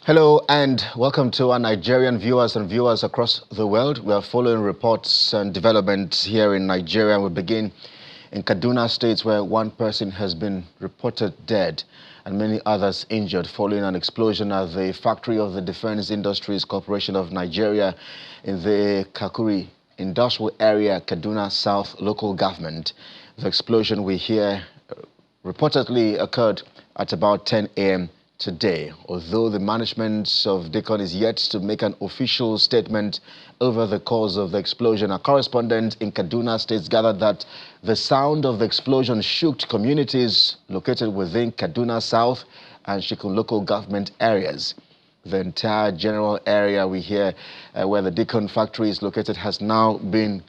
Hello and welcome to our Nigerian viewers and viewers across the world. We are following reports and developments here in Nigeria. We begin in Kaduna State, where one person has been reported dead and many others injured following an explosion at the factory of the Defense Industries Corporation of Nigeria in the Kakuri industrial area, Kaduna South local government. The explosion we hear reportedly occurred at about 10 a.m. today, although the management of Deacon is yet to make an official statement over the cause of the explosion. A correspondent in Kaduna State gathered that the sound of the explosion shook communities located within Kaduna South and Shikun local government areas. The entire general area we hear where the Deacon factory is located has now been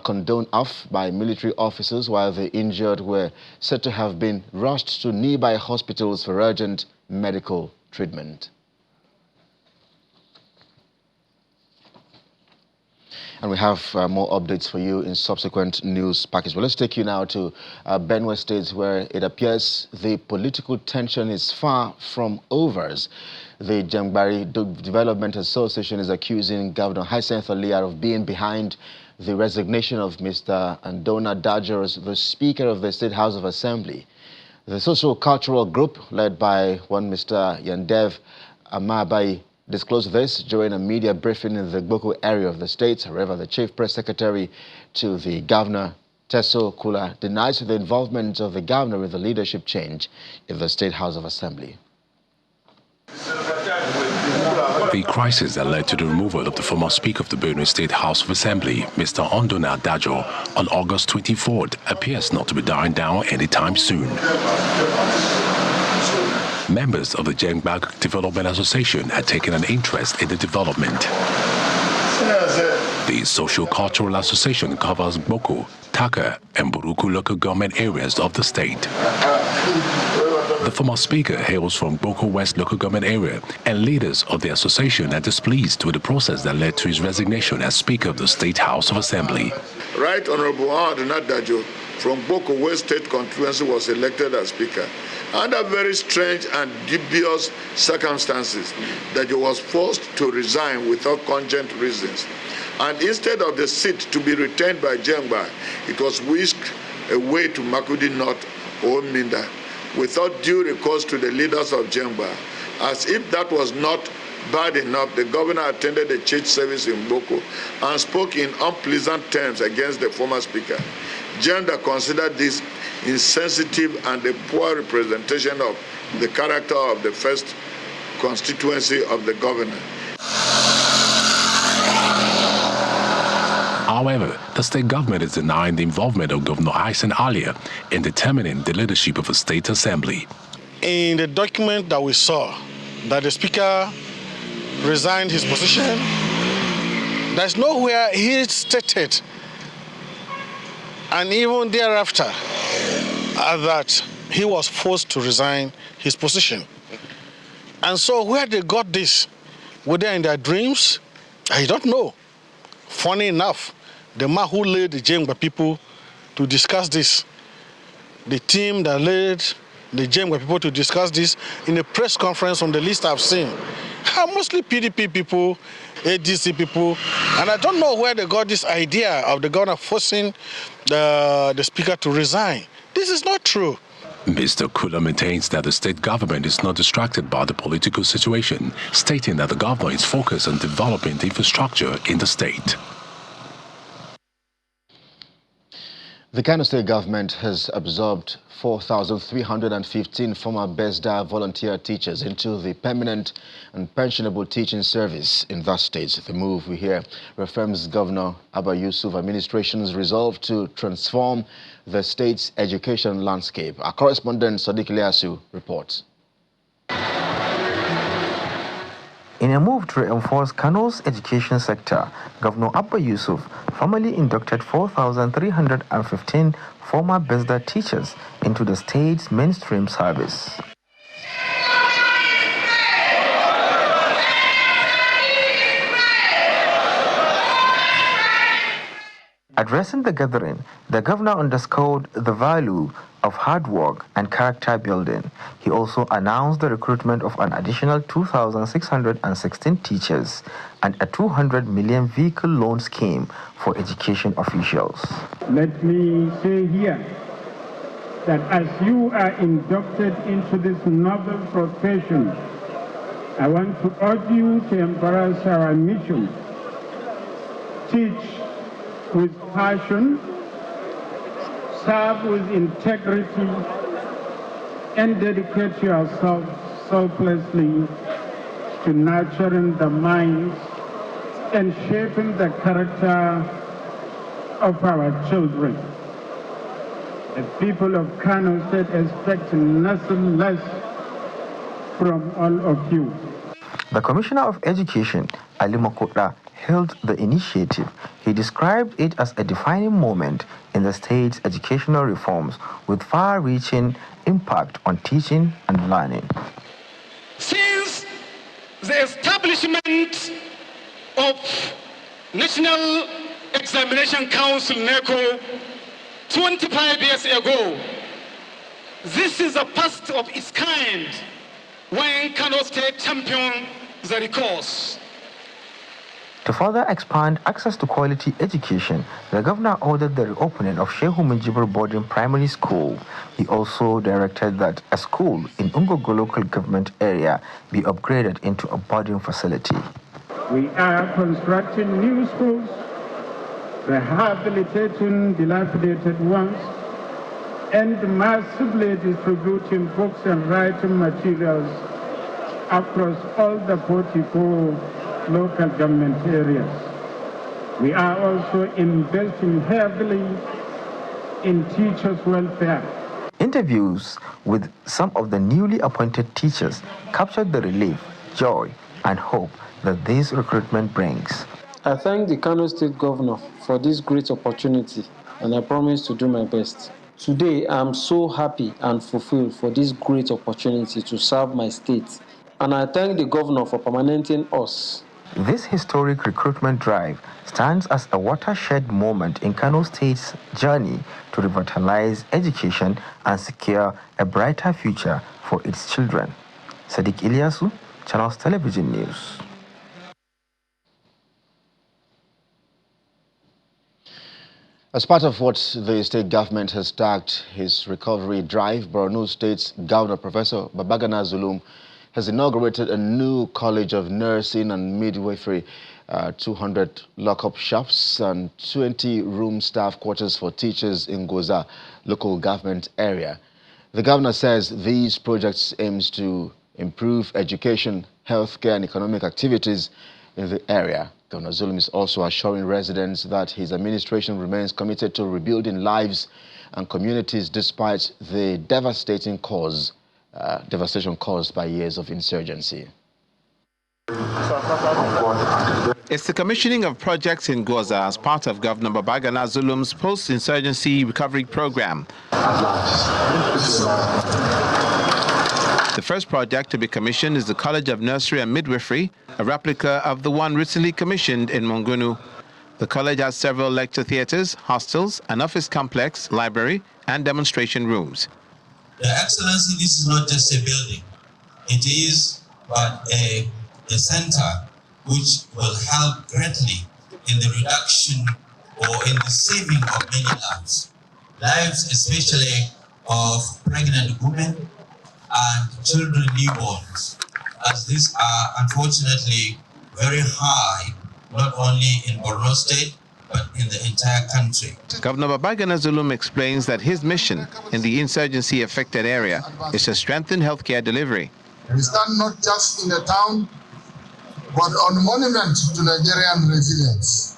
condoned off by military officers, while the injured were said to have been rushed to nearby hospitals for urgent medical treatment. And we have more updates for you in subsequent news package. Well, let's take you now to Benue State, where it appears the political tension is far from over. The Jangbari Development Association is accusing Governor Hyacinth Alia of being behind the resignation of Mr. Andona Dajo as the Speaker of the State House of Assembly. The socio-cultural group, led by one Mr. Yandev Amabai, disclosed this during a media briefing in the Boko area of the state. However, the chief press secretary to the governor, Teso Kula, denies the involvement of the governor in the leadership change in the State House of Assembly. The crisis that led to the removal of the former Speaker of the Benue State House of Assembly, Mr. Andona Dajo, on August 24th, appears not to be dying down anytime soon. Members of the Jangbari Development Association had taken an interest in the development. The Socio-Cultural Association covers Boko, Taka, and Buruku local government areas of the state. The former speaker hails from Boko West local government area, and leaders of the association are displeased with the process that led to his resignation as Speaker of the State House of Assembly. Right Honorable Andona Dajo from Boko West State Constituency was elected as Speaker. Under very strange and dubious circumstances, Dajo was forced to resign without cogent reasons. And instead of the seat to be retained by Jangbari, it was whisked away to Makudi North or Minda, without due recourse to the leaders of Jangbari. As if that was not bad enough, the governor attended a church service in Boko and spoke in unpleasant terms against the former speaker. Jangbari considered this insensitive and a poor representation of the character of the first constituency of the governor. However, the state government is denying the involvement of Governor Hyacinth Alia in determining the leadership of a state assembly. In the document that we saw, that the speaker resigned his position, there's nowhere he stated, and even thereafter, that he was forced to resign his position. And so where they got this, were they in their dreams? I don't know. Funny enough, the man who led the Jangbari people to discuss this, the team that led the Jangbari people to discuss this in a press conference from the list I've seen, are mostly PDP people, ADC people, and I don't know where they got this idea of the governor forcing the speaker to resign. This is not true. Mr. Kula maintains that the state government is not distracted by the political situation, stating that the governor is focused on developing the infrastructure in the state. The Kano state government has absorbed 4,315 former BESDA volunteer teachers into the permanent and pensionable teaching service in that state. The move we hear reaffirms Governor Abba Yusuf administration's resolve to transform the state's education landscape. Our correspondent Sadiq Ilyasu reports. In a move to reinforce Kano's education sector, Governor Abba Yusuf formally inducted 4,315 former BESDA teachers into the state's mainstream service. Addressing the gathering, the governor underscored the value of hard work and character building. He also announced the recruitment of an additional 2,616 teachers and a 200 million vehicle loan scheme for education officials. Let me say here that as you are inducted into this noble profession, I want to urge you to embrace our mission. Teach with passion, serve with integrity, and dedicate yourself selflessly to nurturing the minds and shaping the character of our children. The people of Kano State expect nothing less from all of you. The Commissioner of Education, Ali Makota, hailed the initiative. He described it as a defining moment in the state's educational reforms with far-reaching impact on teaching and learning. Since the establishment of National Examination Council, NECO, 25 years ago, this is the first of its kind when Kano State champion the recourse. To further expand access to quality education, the governor ordered the reopening of Shehu Minjibir Boarding Primary School. He also directed that a school in Ungogo local government area be upgraded into a boarding facility. We are constructing new schools, rehabilitating dilapidated ones, and massively distributing books and writing materials across all the 44 local government areas. We are also investing heavily in teachers' welfare. Interviews with some of the newly appointed teachers captured the relief, joy, and hope that this recruitment brings. I thank the Kano State Governor for this great opportunity, and I promise to do my best. Today, I am so happy and fulfilled for this great opportunity to serve my state, and I thank the Governor for permanenting us. This historic recruitment drive stands as a watershed moment in Kano State's journey to revitalize education and secure a brighter future for its children. Sadiq Ilyasu, Channels Television News. As part of what the state government has tagged his recovery drive, Borno State's Governor Professor Babagana Zulum has inaugurated a new College of Nursing and Midwifery, 200 lock-up shops and 20-room staff quarters for teachers in Goza local government area. The governor says these projects aims to improve education, healthcare and economic activities in the area. Governor Zulum is also assuring residents that his administration remains committed to rebuilding lives and communities despite the devastation caused by years of insurgency. It's the commissioning of projects in Goza as part of Governor Babagana Zulum's post-insurgency recovery program. The first project to be commissioned is the College of Nursery and Midwifery, a replica of the one recently commissioned in Mongunu. The college has several lecture theatres, hostels, an office complex, library, and demonstration rooms. Your Excellency, this is not just a building. It is but a center which will help greatly in the reduction or in the saving of many lives. Lives especially of pregnant women and children newborns, as these are unfortunately very high, not only in Borno State, but in the entire country. Governor Babagana Zulum explains that his mission in the insurgency-affected area is to strengthen healthcare delivery. We stand not just in the town, but on monument to Nigerian resilience.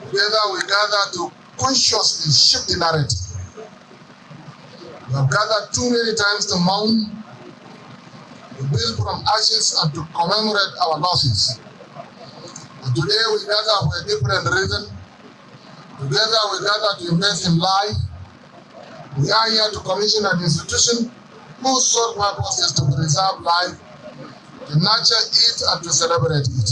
Together we gather to consciously shift the narrative. We have gathered too many times to mourn, to build from ashes and to commemorate our losses. And today we gather for a different reason. Together we gather to invest in life. We are here to commission an institution whose sole purpose is to preserve life, to nurture it and to celebrate it.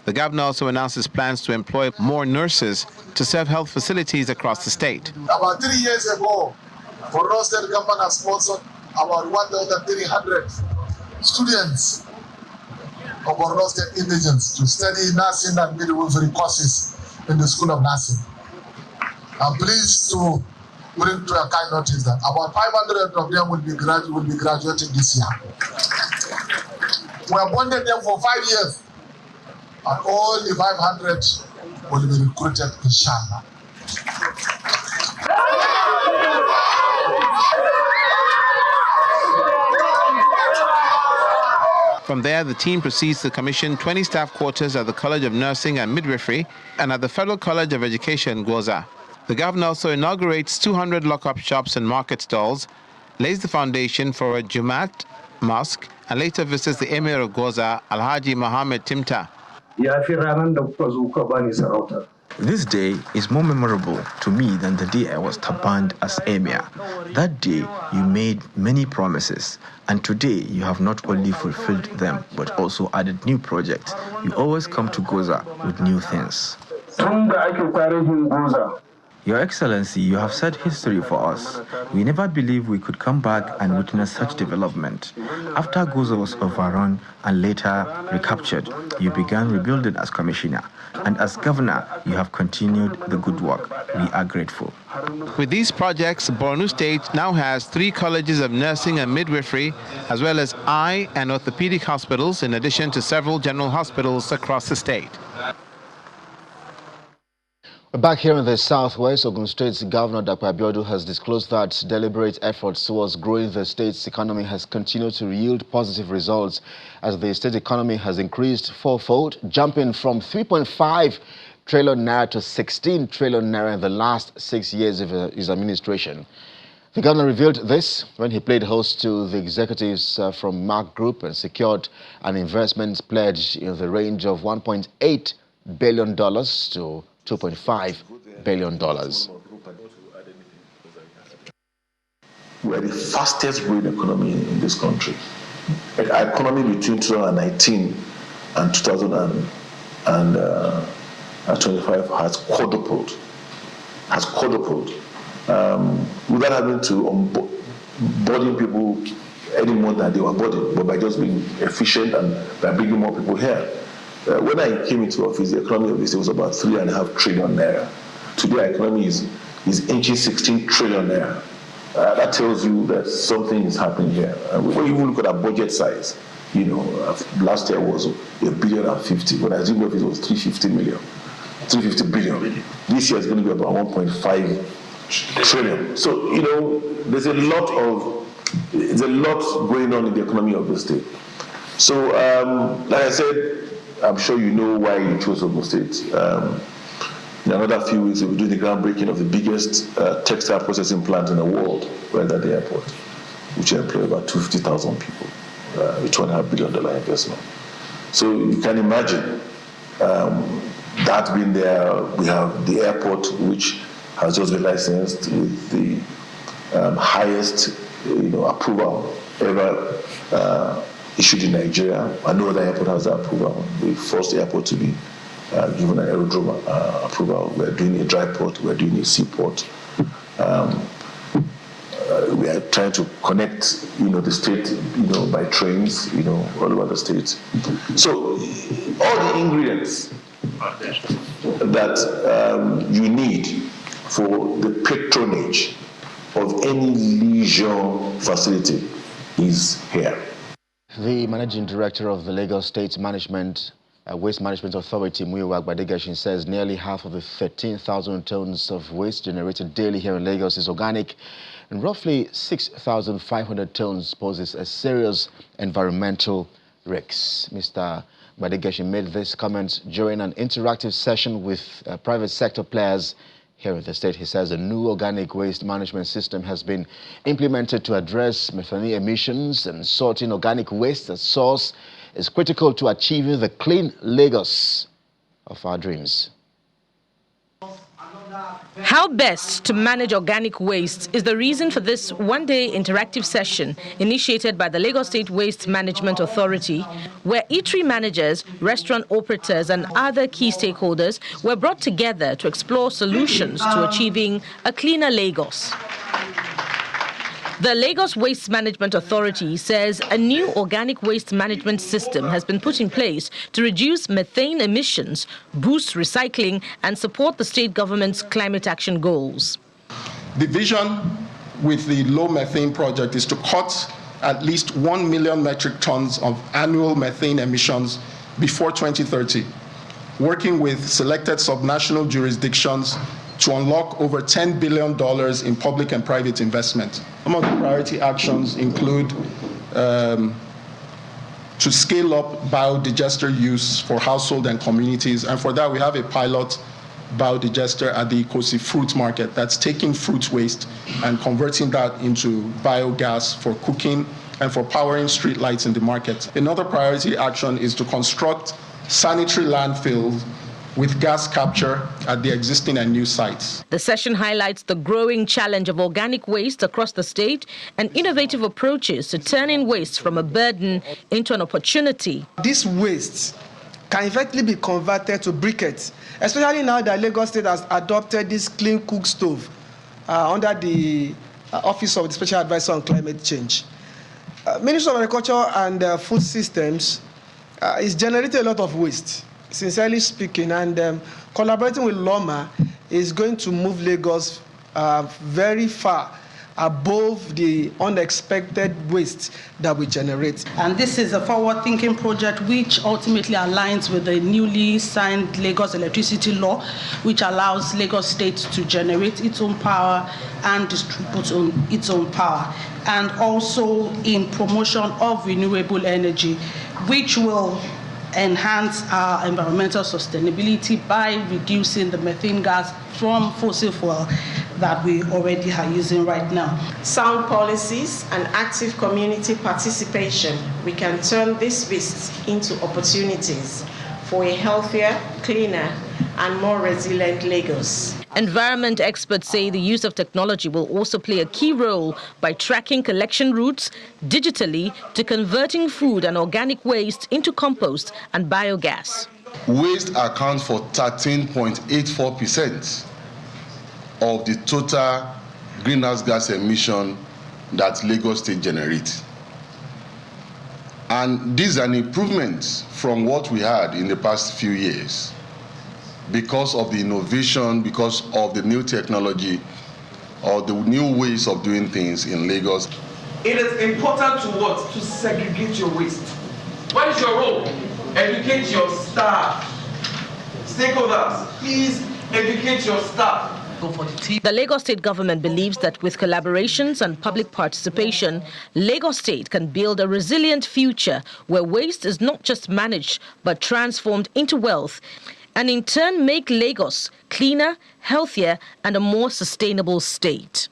The governor also announced his plans to employ more nurses to serve health facilities across the state. About 3 years ago, Borno State government has sponsored about 1,300 students of Borno State indigents to study nursing and midwifery courses in the School of Nursing. I'm pleased to bring to a kind notice that about 500 of them will be graduating this year. We have bonded them for 5 years, and all the 500 will be recruited, inshallah. From there, the team proceeds to commission 20 staff quarters at the College of Nursing and Midwifery and at the Federal College of Education, Goza. The governor also inaugurates 200 lock-up shops and market stalls, lays the foundation for a Jumat mosque, and later visits the Emir of Goza, Alhaji Mohammed Timta. This day is more memorable to me than the day I was turbaned as Emir. That day, you made many promises, and today you have not only fulfilled them, but also added new projects. You always come to Goza with new things. Your Excellency, you have set history for us. We never believed we could come back and witness such development. After Goza was overrun and later recaptured, you began rebuilding as commissioner. And as governor, you have continued the good work. We are grateful. With these projects, Borno State now has 3 colleges of nursing and midwifery, as well as eye and orthopedic hospitals, in addition to several general hospitals across the state. Back here in the southwest, Ogun State's Governor Dr. Abiodun has disclosed that deliberate efforts towards growing the state's economy has continued to yield positive results as the state economy has increased fourfold, jumping from 3.5 trillion naira to 16 trillion naira in the last 6 years of his administration. The governor revealed this when he played host to the executives from Mark Group and secured an investment pledge in the range of $1.8 billion to $2.5 billion. We are the fastest growing economy in this country. Our economy between 2019 and 2025 has quadrupled. Without having to onboarding people any more than they were boarding, but by just being efficient and by bringing more people here. When I came into office, the economy of the state was about 3.5 trillion naira. Today, our economy is inching 16 trillion naira. That tells you that something is happening here. When you look at our budget size, last year was $1.05 billion. When I assumed office was 350 billion. This year is going to be about 1.5 trillion. So there's a lot going on in the economy of the state. So, like I said, I'm sure you know why you chose Ogun State. In another few weeks, we'll be doing the groundbreaking of the biggest textile processing plant in the world, right at the airport, which will employ about 250,000 people, a $2.5 billion investment. So you can imagine that being there. We have the airport, which has just been licensed with the highest approval ever issued in Nigeria. I know the airport has that approval. The first airport to be given an aerodrome approval. We're doing a dry port. We're doing a seaport. We are trying to connect, the state, by trains, all over the state. So all the ingredients that you need for the patronage of any leisure facility is here. The managing director of the Lagos State Waste Management Authority, Muyiwa Gbadegashin, says nearly half of the 13,000 tons of waste generated daily here in Lagos is organic, and roughly 6,500 tons poses a serious environmental risk. Mr. Gbadegashin made this comment during an interactive session with private sector players here in the state. He says a new organic waste management system has been implemented to address methane emissions, and sorting organic waste at source is critical to achieving the clean Lagos of our dreams. How best to manage organic waste is the reason for this one-day interactive session initiated by the Lagos State Waste Management Authority, where eatery managers, restaurant operators and other key stakeholders were brought together to explore solutions to achieving a cleaner Lagos. The Lagos Waste Management Authority says a new organic waste management system has been put in place to reduce methane emissions, boost recycling, and support the state government's climate action goals. The vision with the low methane project is to cut at least 1 million metric tons of annual methane emissions before 2030, working with selected subnational jurisdictions to unlock over $10 billion in public and private investment. Some of the priority actions include to scale up biodigester use for household and communities, and for that we have a pilot biodigester at the Ikosi fruit market that's taking fruit waste and converting that into biogas for cooking and for powering street lights in the market. Another priority action is to construct sanitary landfills with gas capture at the existing and new sites. The session highlights the growing challenge of organic waste across the state and innovative approaches to turning waste from a burden into an opportunity. This waste can effectively be converted to briquettes, especially now that Lagos State has adopted this clean cook stove under the Office of the Special Advisor on Climate Change. Ministry of Agriculture and Food Systems is generating a lot of waste, sincerely speaking, and collaborating with LOMA is going to move Lagos very far above the unexpected waste that we generate. And this is a forward-thinking project which ultimately aligns with the newly signed Lagos electricity law, which allows Lagos State to generate its own power and distribute its own power, and also in promotion of renewable energy, which will enhance our environmental sustainability by reducing the methane gas from fossil fuel that we already are using right now. Sound policies and active community participation, we can turn this waste into opportunities for a healthier, cleaner, and more resilient Lagos. Environment experts say the use of technology will also play a key role by tracking collection routes digitally to converting food and organic waste into compost and biogas. Waste accounts for 13.84% of the total greenhouse gas emission that Lagos State generates. And this is an improvement from what we had in the past few years, because of the innovation, because of the new technology, or the new ways of doing things in Lagos. It is important to what? To segregate your waste. What is your role? Educate your staff. Stakeholders, please educate your staff. The Lagos State government believes that with collaborations and public participation, Lagos State can build a resilient future where waste is not just managed but transformed into wealth, and in turn make Lagos cleaner, healthier, and a more sustainable state.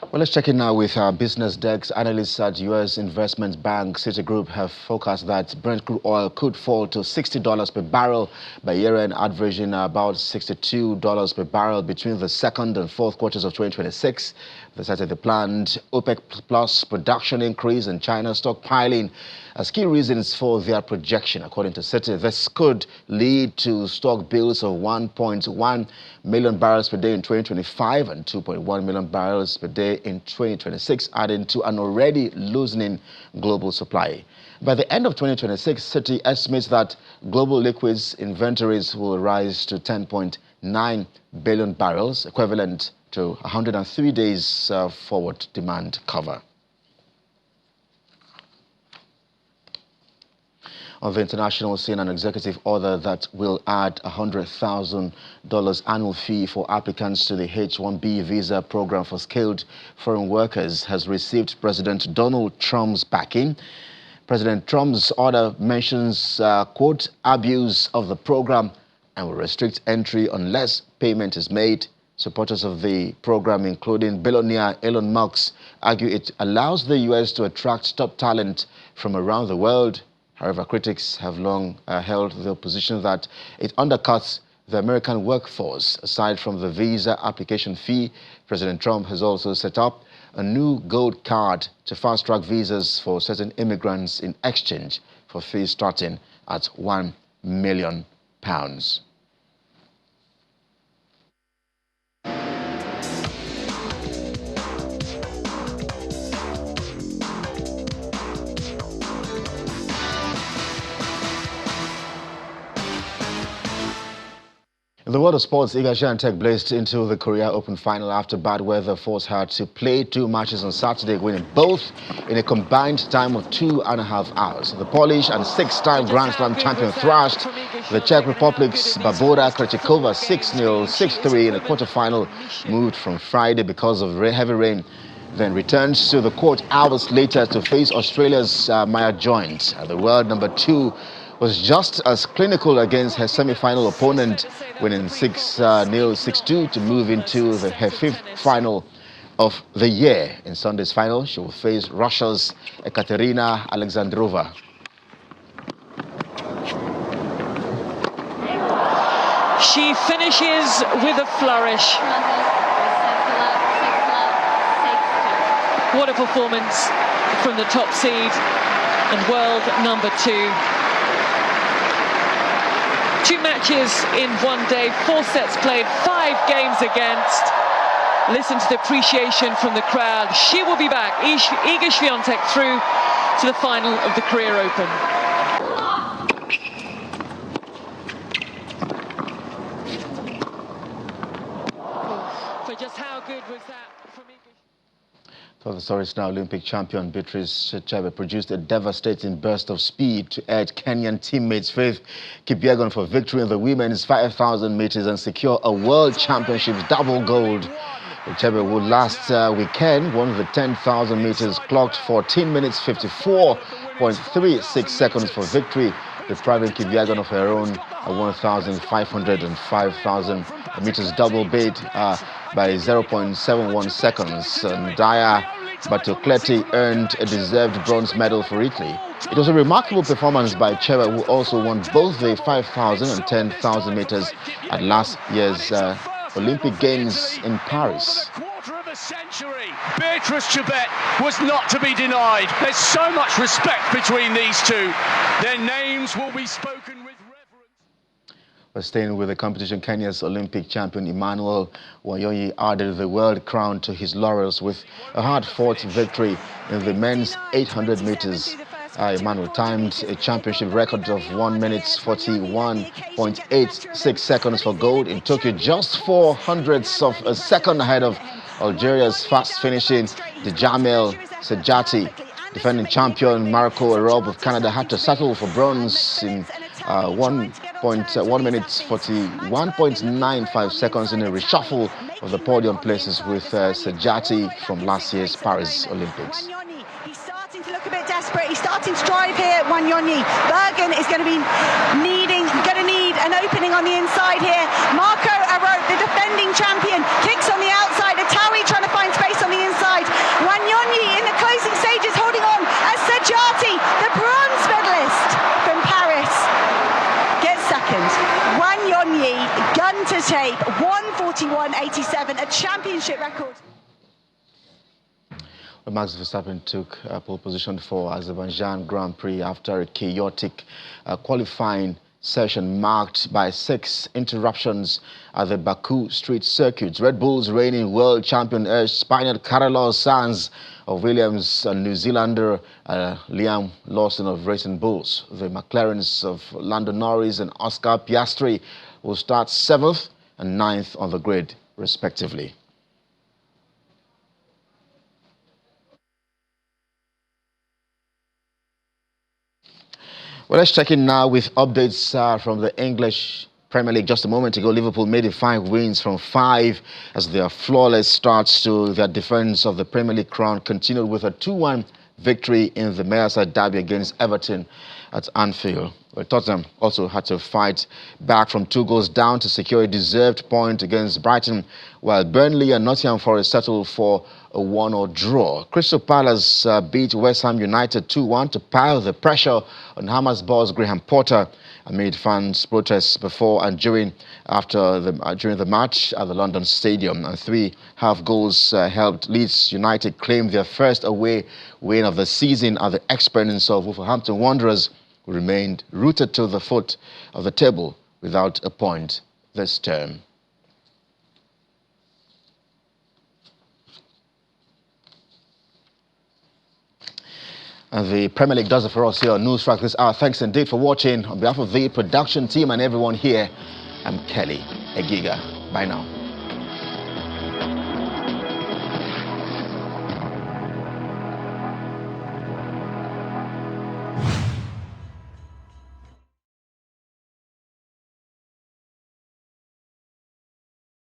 Well, let's check in now with our business desk. Analysts at U.S. investment bank Citigroup have forecast that Brent crude oil could fall to $60 per barrel by year-end, averaging about $62 per barrel between the second and fourth quarters of 2026. They cited the planned OPEC plus production increase and China stockpiling as key reasons for their projection. According to Citi, this could lead to stock builds of 1.1 million barrels per day in 2025 and 2.1 million barrels per day in 2026, adding to an already loosening global supply. By the end of 2026, Citi estimates that global liquids inventories will rise to 10.9 billion barrels, equivalent to 103 days forward demand cover. On the international scene, an executive order that will add $100,000 annual fee for applicants to the H-1B visa program for skilled foreign workers has received President Donald Trump's backing. President Trump's order mentions, quote, abuse of the program and will restrict entry unless payment is made Supporters of the program, including billionaire Elon Musk, argue it allows the U.S. to attract top talent from around the world. However, critics have long held the position that it undercuts the American workforce. Aside from the visa application fee, President Trump has also set up a new gold card to fast-track visas for certain immigrants in exchange for fees starting at £1 million. In the world of sports, Azerbaijan blazed into the Korea Open final after bad weather forced her to play 2 matches on Saturday, winning both in a combined time of 2.5 hours. The Polish and 6-time Grand Slam champion thrashed the Czech Republic's Barbora Krejcikova 6-0, 6-3 in the quarterfinal, moved from Friday because of heavy rain, then returned to the court hours later to face Australia's Maya Joint. The world number 2 was just as clinical against her semi-final opponent, winning 6-0, 6-2 to move into her 5th final of the year. In Sunday's final, she will face Russia's Ekaterina Alexandrova. She finishes with a flourish. What a performance from the top seed and world number 2. 2 matches in 1 day, 4 sets played, 5 games against. Listen to the appreciation from the crowd. She will be back. Iga Świątek through to the final of the Career Open. For just how good was that from Iga? For the stories now, Olympic champion Beatrice Chebe produced a devastating burst of speed to edge Kenyan teammates Faith Kipyegon for victory in the women's 5,000 meters and secure a World Championships double gold. Chebe, who last weekend won the 10,000 meters, clocked 14 minutes 54.36 seconds for victory, depriving Kipyegon of her own 1,500 and 5,000 meters double beat by 0.71 seconds. Daya Batokleti earned a deserved bronze medal for Italy. It was a remarkable performance by Chebe, who also won both the 5,000 and 10,000 meters at last year's Olympic Games in Paris. Beatrice Chebet was not to be denied. There's so much respect between these two. Their names will be spoken with reverence. We're staying with the competition. Kenya's Olympic champion Emmanuel Wanyonyi added the world crown to his laurels with a hard-fought victory in the men's 800 meters. Emmanuel timed a championship record of 1 minute 41.86 seconds for gold in Tokyo, just 0.04 of a second ahead of Algeria's fast-finishing Djamel Sejati. Defending champion Marco Arob of Canada had to settle for bronze in 1 minute 41.95 seconds in a reshuffle of the podium places with Sejati from last year's Paris Olympics. He's starting to drive here, Wanyonyi. Bergen is going to need an opening on the inside here. Marco Arope, the defending champion, kicks on the outside. Atawi trying to find space on the inside. Wanyonyi in the closing stages holding on as Sejati, the bronze medalist from Paris, gets second. Wanyonyi, gun to tape, 1:41.87, a championship record. Max Verstappen took pole position for Azerbaijan Grand Prix after a chaotic qualifying session marked by 6 interruptions at the Baku street circuits. Red Bull's reigning world champion urged Spaniard Carlos Sainz of Williams and New Zealander Liam Lawson of Racing Bulls. The McLarens of Lando Norris and Oscar Piastri will start 7th and 9th on the grid, respectively. Well, let's check in now with updates from the English Premier League. Just a moment ago, Liverpool made it 5 wins from 5 as their flawless starts to their defence of the Premier League crown continued with a 2-1 victory in the Merseyside derby against Everton at Anfield. Well, Tottenham also had to fight back from 2 goals down to secure a deserved point against Brighton, while Burnley and Nottingham Forest settled for a 1-1 draw. Crystal Palace beat West Ham United 2-1 to pile the pressure on Hammers boss Graham Potter amid fans' protests before and during the match at the London Stadium. And 3 half goals helped Leeds United claim their first away win of the season at the expense of Wolverhampton Wanderers, who remained rooted to the foot of the table without a point this term. And the Premier League does it for us here on News Track this hour. Thanks indeed for watching. On behalf of the production team and everyone here, I'm Kelly Egiga. Bye now.